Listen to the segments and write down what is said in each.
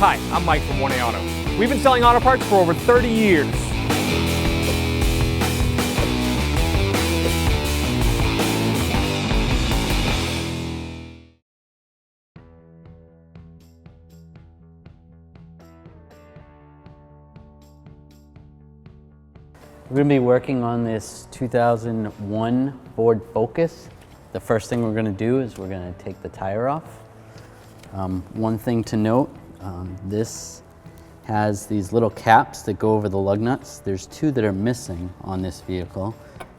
Hi, I'm Mike from 1A Auto. We've been selling auto parts for over 30 years. We're going to be working on this 2001 Ford Focus. The first thing we're going to do is we're going to take the tire off. One thing to note, this has these little caps that go over the lug nuts. There's two that are missing on this vehicle.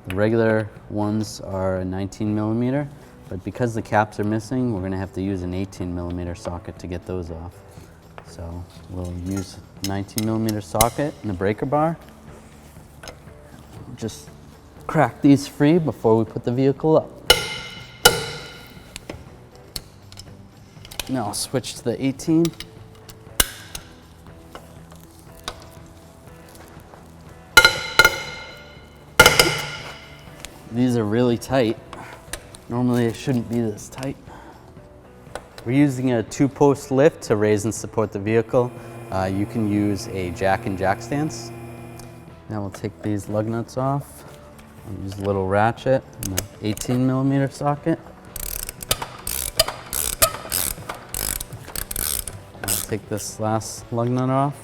The regular ones are a 19 millimeter, but because the caps are missing, we're going to have to use an 18 millimeter socket to get those off. So we'll use a 19 millimeter socket and the breaker bar. Just crack these free before we put the vehicle up. Now I'll switch to the 18. These are really tight. Normally it shouldn't be this tight. We're using a 2-post lift to raise and support the vehicle. You can use a jack and jack stance. Now we'll take these lug nuts off. I'll use a little ratchet and an 18 millimeter socket. I'll take this last lug nut off.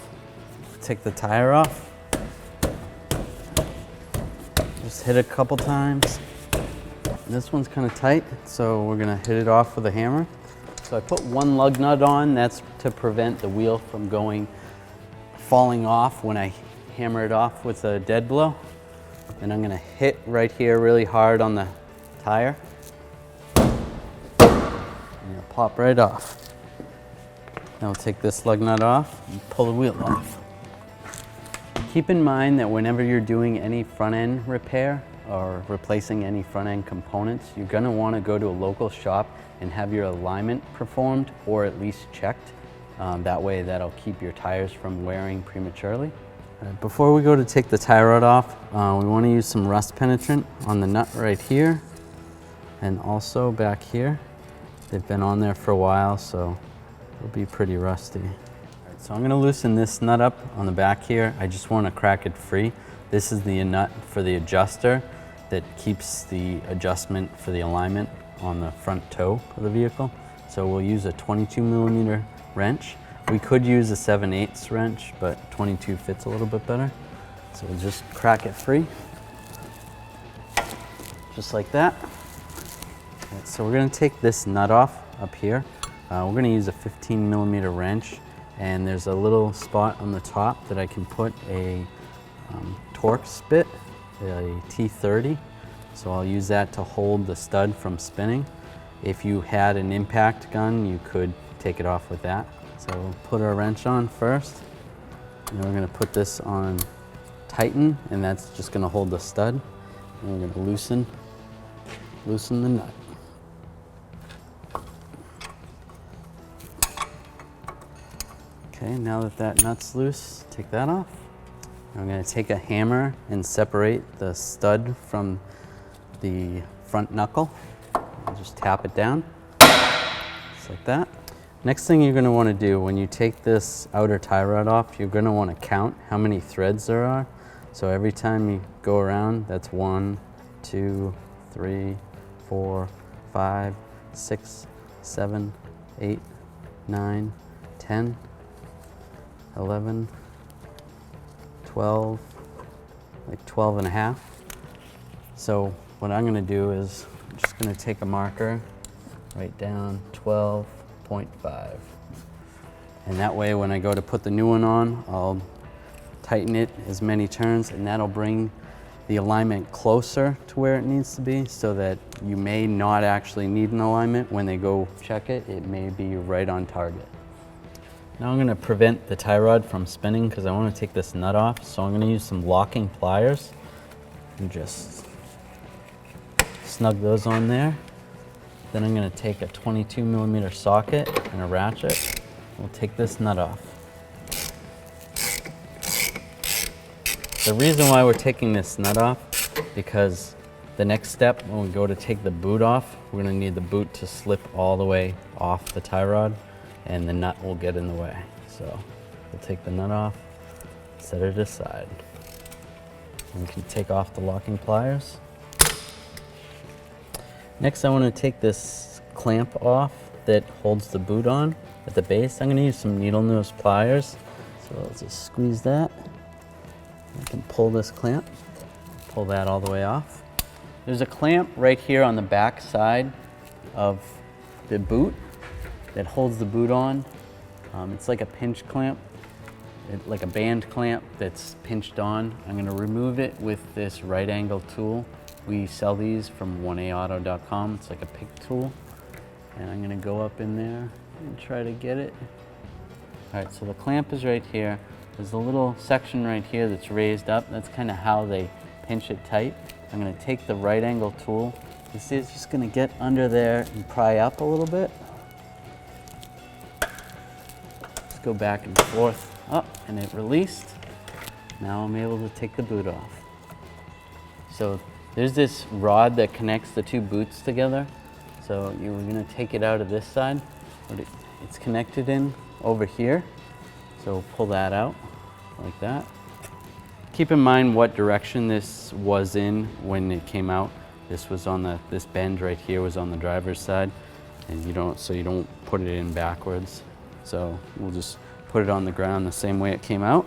Take the tire off. Just hit it a couple times. This one's kind of tight, so we're gonna hit it off with a hammer. So I put one lug nut on. That's to prevent the wheel from falling off when I hammer it off with a dead blow. And I'm gonna hit right here really hard on the tire. And it'll pop right off. Now we'll take this lug nut off and pull the wheel off. Keep in mind that whenever you're doing any front end repair or replacing any front end components, you're gonna wanna go to a local shop and have your alignment performed or at least checked. That way that'll keep your tires from wearing prematurely. Before we go to take the tie rod off, we want to use some rust penetrant on the nut right here and also back here. They've been on there for a while, so it'll be pretty rusty. Right, so I'm going to loosen this nut up on the back here. I just want to crack it free. This is the nut for the adjuster that keeps the adjustment for the alignment on the front toe of the vehicle. So we'll use a 22 millimeter wrench. We could use a 7/8 wrench, but 22 fits a little bit better. So we'll just crack it free, just like that. Right, so we're gonna take this nut off up here. We're gonna use a 15 millimeter wrench, and there's a little spot on the top that I can put a Torx bit, a T30. So I'll use that to hold the stud from spinning. If you had an impact gun, you could take it off with that. So we'll put our wrench on first, and we're gonna put this on tighten, and that's just gonna hold the stud. And we're gonna loosen the nut. Okay, now that that nut's loose, take that off. I'm gonna take a hammer and separate the stud from the front knuckle. And just tap it down, just like that. Next thing you're going to want to do when you take this outer tie rod off, you're going to want to count how many threads there are. So every time you go around, that's 1, 2, 3, 4, 5, 6, 7, 8, 9, 10, 11, 12, like 12 and a half. So what I'm going to do is I'm just going to take a marker, write down 12.5. And that way when I go to put the new one on, I'll tighten it as many turns, and that'll bring the alignment closer to where it needs to be, so that you may not actually need an alignment. When they go check it, it may be right on target. Now I'm going to prevent the tie rod from spinning because I want to take this nut off. So I'm going to use some locking pliers and just snug those on there. Then I'm going to take a 22 millimeter socket and a ratchet. We'll take this nut off. The reason why we're taking this nut off, because the next step when we go to take the boot off, we're going to need the boot to slip all the way off the tie rod, and the nut will get in the way. So we'll take the nut off, set it aside. And we can take off the locking pliers. Next, I want to take this clamp off that holds the boot on at the base. I'm going to use some needle nose pliers. So let's just squeeze that. I can pull this clamp, pull that all the way off. There's a clamp right here on the back side of the boot that holds the boot on. It's like a pinch clamp, like a band clamp that's pinched on. I'm going to remove it with this right angle tool. We sell these from 1aauto.com. It's like a pick tool. And I'm going to go up in there and try to get it. All right, so the clamp is right here. There's a little section right here that's raised up. That's kind of how they pinch it tight. I'm going to take the right angle tool. This is just going to get under there and pry up a little bit. Just go back and forth up, and it released. Now I'm able to take the boot off. So there's this rod that connects the two boots together. So you're going to take it out of this side, but it's connected in over here. So pull that out like that. Keep in mind what direction this was in when it came out. This was on this bend right here was on the driver's side, and you don't put it in backwards. So we'll just put it on the ground the same way it came out.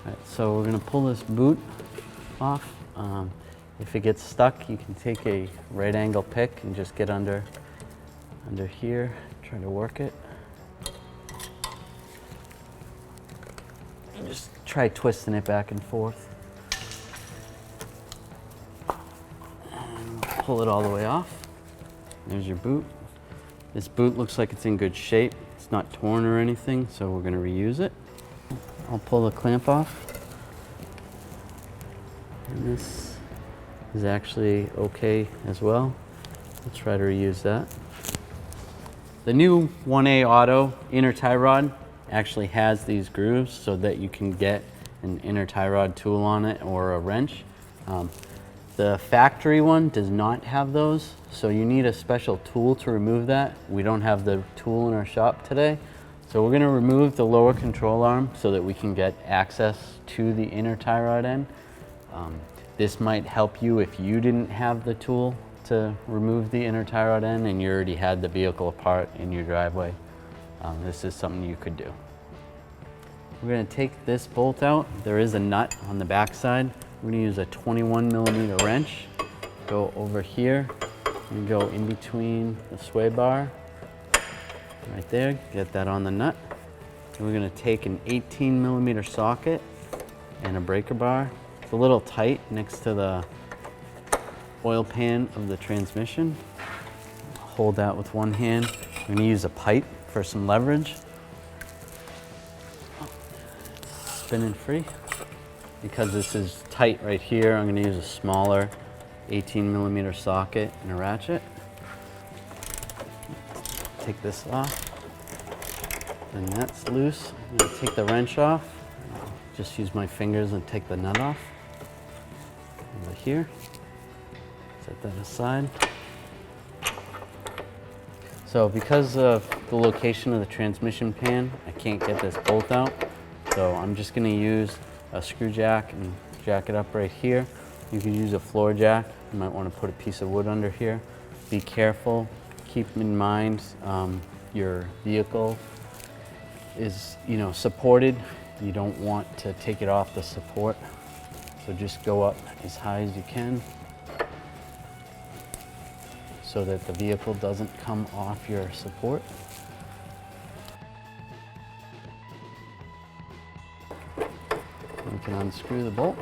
All right, so we're going to pull this boot off. If it gets stuck, you can take a right angle pick and just get under here, try to work it. And just try twisting it back and forth. And pull it all the way off. There's your boot. This boot looks like it's in good shape. It's not torn or anything, so we're going to reuse it. I'll pull the clamp off. And this is actually okay as well. We'll try to reuse that. The new 1A Auto inner tie rod actually has these grooves so that you can get an inner tie rod tool on it or a wrench. The factory one does not have those, so you need a special tool to remove that. We don't have the tool in our shop today. So we're going to remove the lower control arm so that we can get access to the inner tie rod end. This might help you if you didn't have the tool to remove the inner tie rod end and you already had the vehicle apart in your driveway. This is something you could do. We're going to take this bolt out. There is a nut on the back side. We're going to use a 21mm wrench. Go over here and go in between the sway bar. Right there, get that on the nut. And we're going to take an 18mm socket and a breaker bar. It's a little tight next to the oil pan of the transmission. Hold that with one hand. I'm going to use a pipe for some leverage. It's spinning free. Because this is tight right here, I'm going to use a smaller 18mm socket and a ratchet. Take this off. And that's loose. I'm going to take the wrench off. Just use my fingers and take the nut off. Over here. Set that aside. So because of the location of the transmission pan, I can't get this bolt out. So I'm just going to use a screw jack and jack it up right here. You can use a floor jack. You might want to put a piece of wood under here. Be careful. Keep in mind your vehicle is, supported. You don't want to take it off the support. So just go up as high as you can so that the vehicle doesn't come off your support. You can unscrew the bolt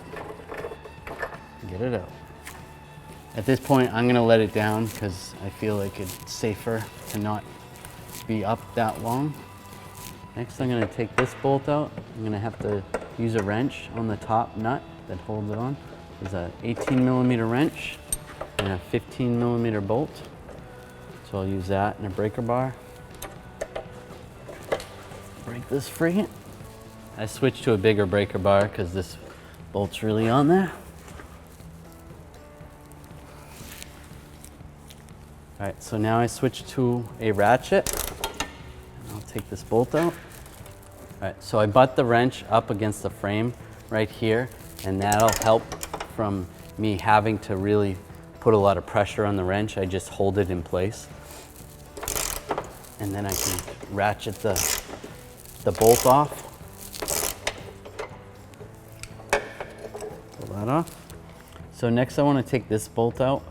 and get it out. At this point, I'm going to let it down because I feel like it's safer to not be up that long. Next, I'm going to take this bolt out. I'm going to have to use a wrench on the top nut that holds it on. There's an 18mm wrench and a 15mm bolt. So I'll use that and a breaker bar. Break this free. I switched to a bigger breaker bar because this bolt's really on there. All right, so now I switch to a ratchet. I'll take this bolt out. All right, so I butt the wrench up against the frame right here, and that'll help from me having to really put a lot of pressure on the wrench. I just hold it in place. And then I can ratchet the bolt off. Pull that off. So next I want to take this bolt out.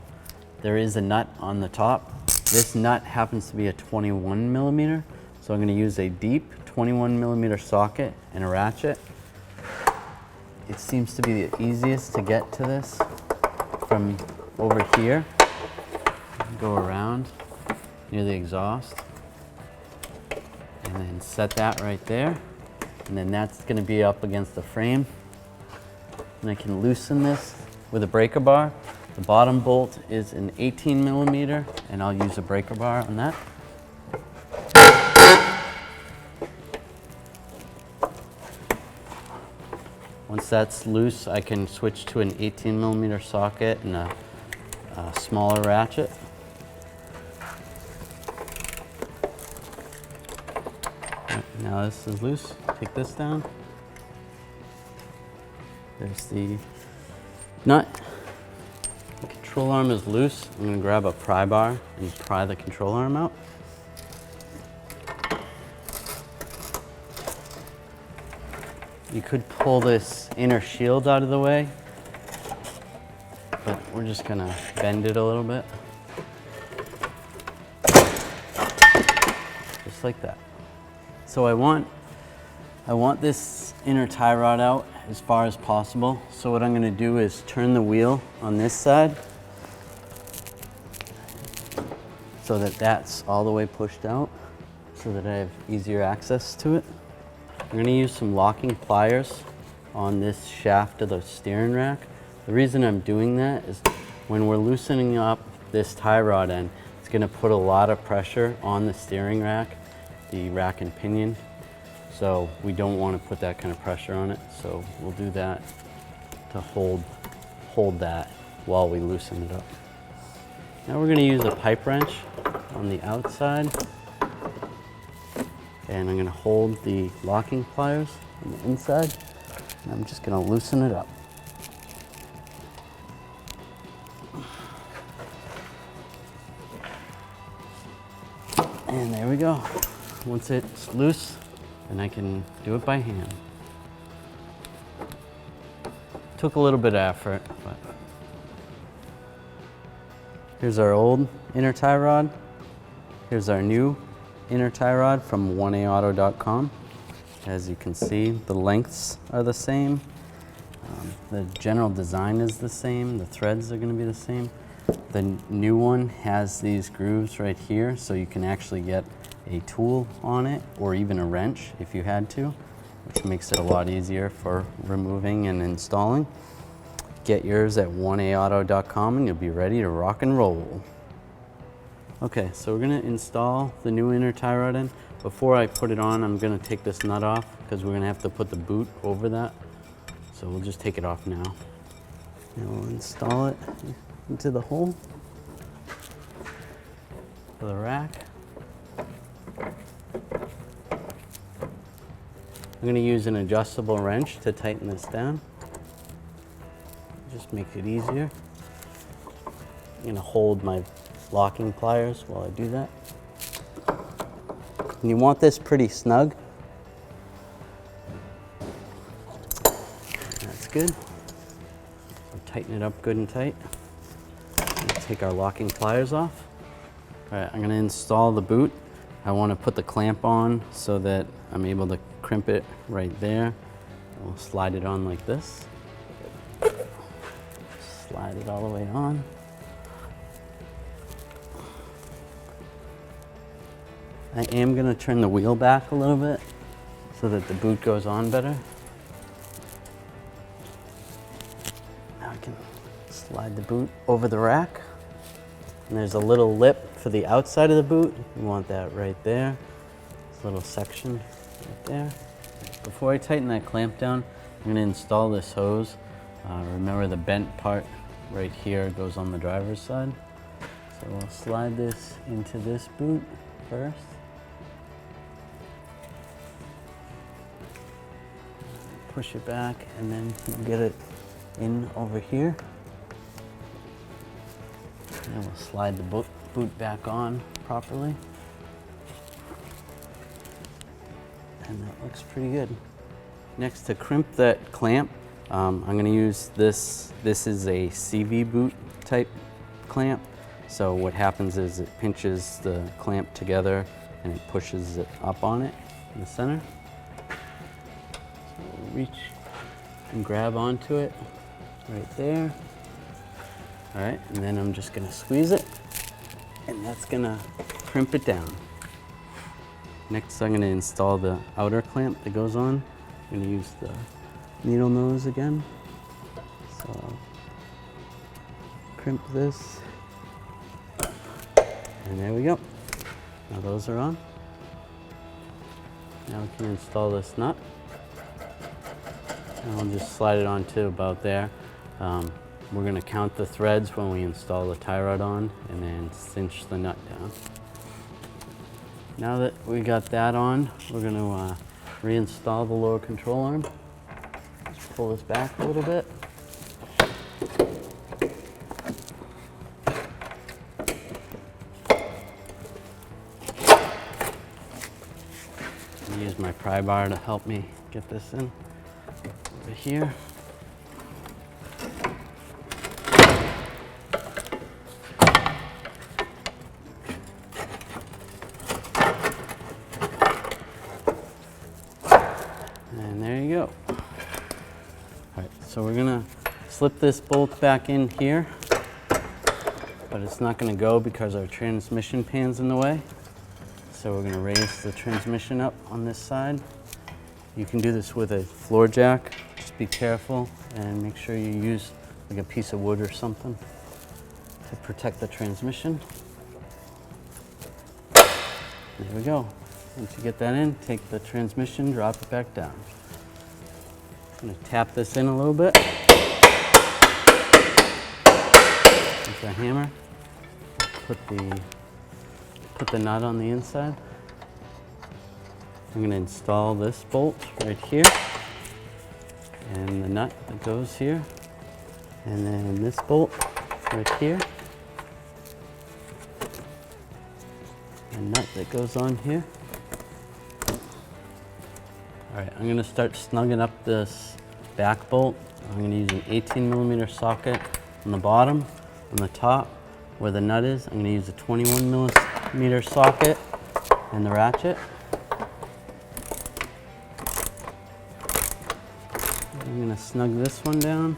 There is a nut on the top. This nut happens to be a 21 millimeter. So I'm going to use a deep 21 millimeter socket and a ratchet. It seems to be the easiest to get to this from over here. Go around near the exhaust. And then set that right there. And then that's going to be up against the frame. And I can loosen this with a breaker bar. The bottom bolt is an 18 millimeter, and I'll use a breaker bar on that. Once that's loose, I can switch to an 18 millimeter socket and a smaller ratchet. Right, now this is loose. Take this down. There's the nut. The control arm is loose. I'm going to grab a pry bar and pry the control arm out. You could pull this inner shield out of the way, but we're just going to bend it a little bit. Just like that. So I want this inner tie rod out as far as possible. So what I'm going to do is turn the wheel on this side so that that's all the way pushed out so that I have easier access to it. I'm going to use some locking pliers on this shaft of the steering rack. The reason I'm doing that is when we're loosening up this tie rod end, it's going to put a lot of pressure on the steering rack, the rack and pinion. So we don't want to put that kind of pressure on it. So we'll do that to hold that while we loosen it up. Now we're going to use a pipe wrench on the outside. And I'm going to hold the locking pliers on the inside. And I'm just going to loosen it up. And there we go. Once it's loose, then I can do it by hand. Took a little bit of effort, but here's our old inner tie rod. Here's our new inner tie rod from 1aauto.com. As you can see, the lengths are the same. The general design is the same. The threads are going to be the same. The new one has these grooves right here, so you can actually get a tool on it or even a wrench if you had to, which makes it a lot easier for removing and installing. Get yours at 1aauto.com and you'll be ready to rock and roll. Okay, so we're going to install the new inner tie rod in. Before I put it on, I'm going to take this nut off because we're going to have to put the boot over that. So we'll just take it off now. And we'll install it into the hole for the rack. I'm going to use an adjustable wrench to tighten this down. Just makes it easier. I'm going to hold my locking pliers while I do that. And you want this pretty snug. That's good. So tighten it up good and tight. Take our locking pliers off. All right, I'm going to install the boot. I want to put the clamp on so that I'm able to crimp it right there. We'll slide it on like this. Slide it all the way on. I am going to turn the wheel back a little bit so that the boot goes on better. Now I can slide the boot over the rack. And there's a little lip for the outside of the boot. You want that right there. This little section right there. Before I tighten that clamp down, I'm going to install this hose. Remember the bent part right here goes on the driver's side. So we'll slide this into this boot first. push it back, and then you can get it in over here. And we'll slide the boot back on properly. And that looks pretty good. Next, to crimp that clamp, I'm going to use this. This is a CV boot type clamp. So what happens is it pinches the clamp together and it pushes it up on it in the center. So we'll reach and grab onto it right there. All right, and then I'm just going to squeeze it, and that's going to crimp it down. Next, I'm going to install the outer clamp that goes on. I'm going to use the needle nose again. So I'll crimp this, and there we go. Now those are on. Now we can install this nut. And I'll just slide it on to about there. We're going to count the threads when we install the tie rod on, and then cinch the nut down. Now that we got that on, we're going to reinstall the lower control arm. Just pull this back a little bit. Use my pry bar to help me get this in over here. And there you go. All right, so we're gonna slip this bolt back in here, but it's not gonna go because our transmission pan's in the way. So we're going to raise the transmission up on this side. You can do this with a floor jack. Just be careful and make sure you use like a piece of wood or something to protect the transmission. There we go. Once you get that in, take the transmission, drop it back down. I'm going to tap this in a little bit with a hammer. Put the nut on the inside. I'm going to install this bolt right here, and the nut that goes here, and then this bolt right here, and nut that goes on here. All right, I'm going to start snugging up this back bolt. I'm going to use an 18mm socket on the bottom. On the top, where the nut is, I'm going to use a 21mm socket and the ratchet. I'm going to snug this one down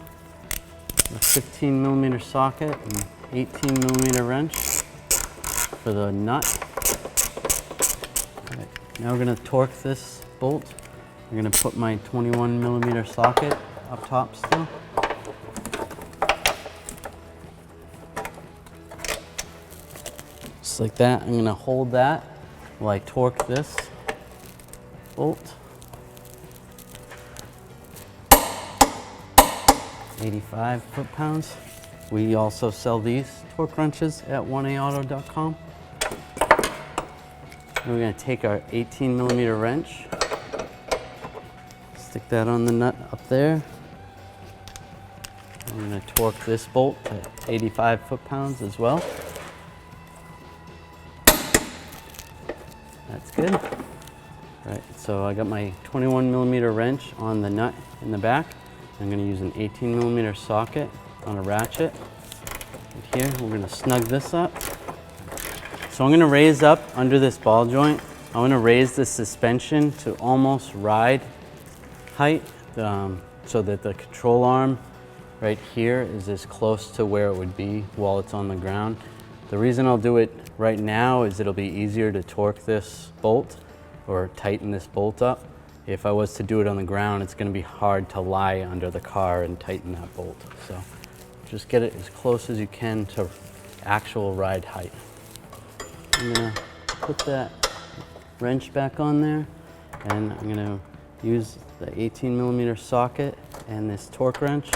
with a 15mm socket and 18mm wrench for the nut. All right, now we're going to torque this bolt. I'm going to put my 21mm socket up top still. Just like that. I'm going to hold that while I torque this bolt. 85 foot-pounds. We also sell these torque wrenches at 1aauto.com. We're going to take our 18mm wrench, stick that on the nut up there. I'm going to torque this bolt to 85 foot-pounds as well. That's good. All right, so I got my 21mm wrench on the nut in the back. I'm going to use an 18mm socket on a ratchet. Right here, we're going to snug this up. So I'm going to raise up under this ball joint. I'm going to raise the suspension to almost ride height so that the control arm right here is as close to where it would be while it's on the ground. The reason I'll do it right now is it'll be easier to torque this bolt or tighten this bolt up. If I was to do it on the ground, it's going to be hard to lie under the car and tighten that bolt. So just get it as close as you can to actual ride height. I'm going to put that wrench back on there, and I'm going to use the 18mm socket and this torque wrench.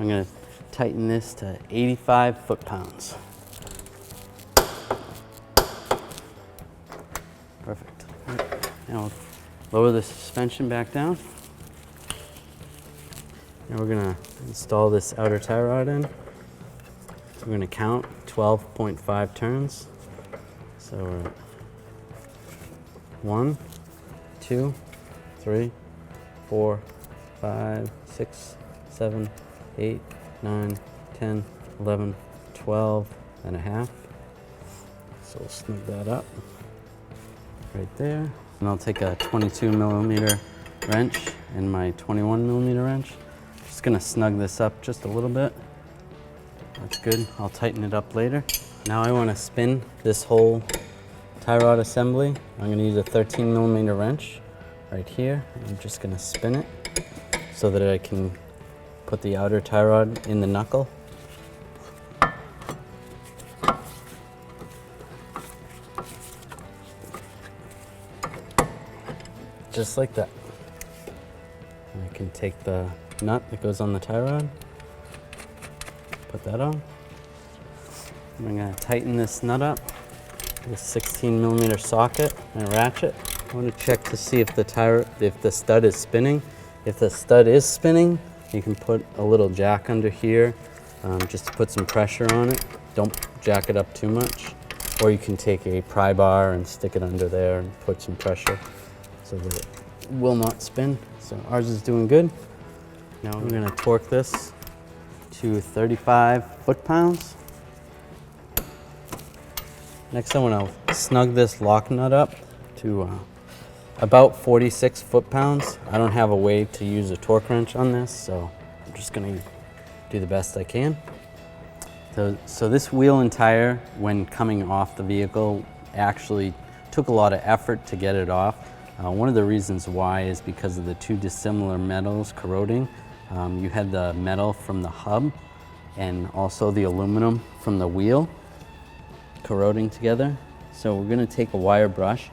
I'm going to tighten this to 85 foot-pounds. Perfect. Now lower the suspension back down. Now we're gonna install this outer tie rod in. So we're gonna count 12.5 turns. So we're at 1, 2, 3, 4, 5, 6, 7, 8, 9, 10, 11, 12 and a half. So we'll snug that up right there. And I'll take a 22 millimeter wrench and my 21 millimeter wrench. Just gonna snug this up just a little bit. That's good. I'll tighten it up later. Now I want to spin this whole tie rod assembly. I'm gonna use a 13 millimeter wrench right here. I'm just gonna spin it so that I can put the outer tie rod in the knuckle. Just like that. And I can take the nut that goes on the tie rod, put that on. I'm gonna tighten this nut up with a 16 millimeter socket and a ratchet. I want to check to see if the stud is spinning. If the stud is spinning, you can put a little jack under here just to put some pressure on it. Don't jack it up too much. Or you can take a pry bar and stick it under there and put some pressure so that it will not spin. So ours is doing good. Now we're gonna torque this to 35 foot-pounds. Next I wanna snug this lock nut up to about 46 foot-pounds. I don't have a way to use a torque wrench on this, so I'm just gonna do the best I can. So this wheel and tire, when coming off the vehicle, actually took a lot of effort to get it off. One of the reasons why is because of the two dissimilar metals corroding. You had the metal from the hub and also the aluminum from the wheel corroding together. So we're gonna take a wire brush,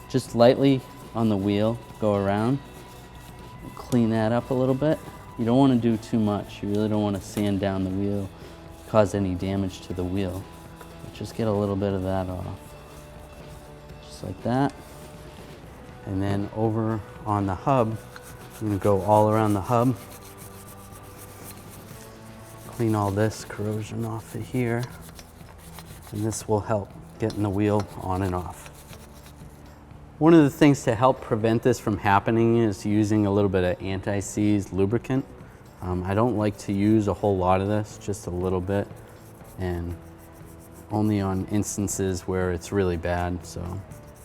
just lightly on the wheel, go around, clean that up a little bit. You don't wanna do too much. You really don't wanna sand down the wheel, cause any damage to the wheel. But just get a little bit of that off. Just like that. And then over on the hub, I'm gonna go all around the hub. Clean all this corrosion off of here. And this will help getting the wheel on and off. One of the things to help prevent this from happening is using a little bit of anti-seize lubricant. I don't like to use a whole lot of this, just a little bit, and only on instances where it's really bad. So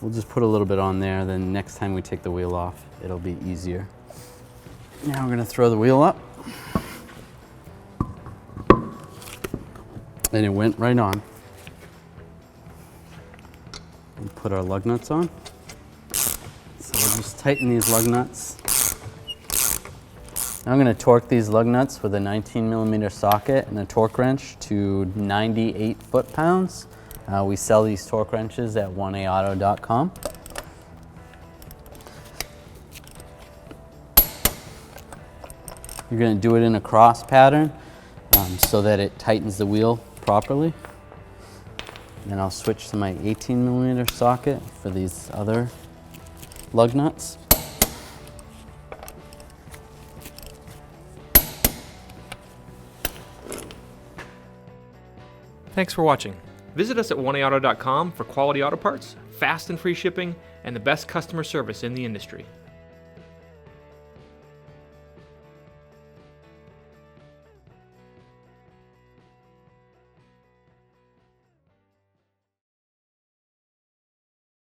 we'll just put a little bit on there, then next time we take the wheel off, it'll be easier. Now we're gonna throw the wheel up. And it went right on. We'll put our lug nuts on. So we'll just tighten these lug nuts. Now I'm gonna torque these lug nuts with a 19 millimeter socket and a torque wrench to 98 foot-pounds. We sell these torque wrenches at 1aauto.com. You're gonna do it in a cross pattern so that it tightens the wheel properly. Then I'll switch to my 18 millimeter socket for these other lug nuts. Thanks for watching. Visit us at 1aauto.com for quality auto parts, fast and free shipping, and the best customer service in the industry.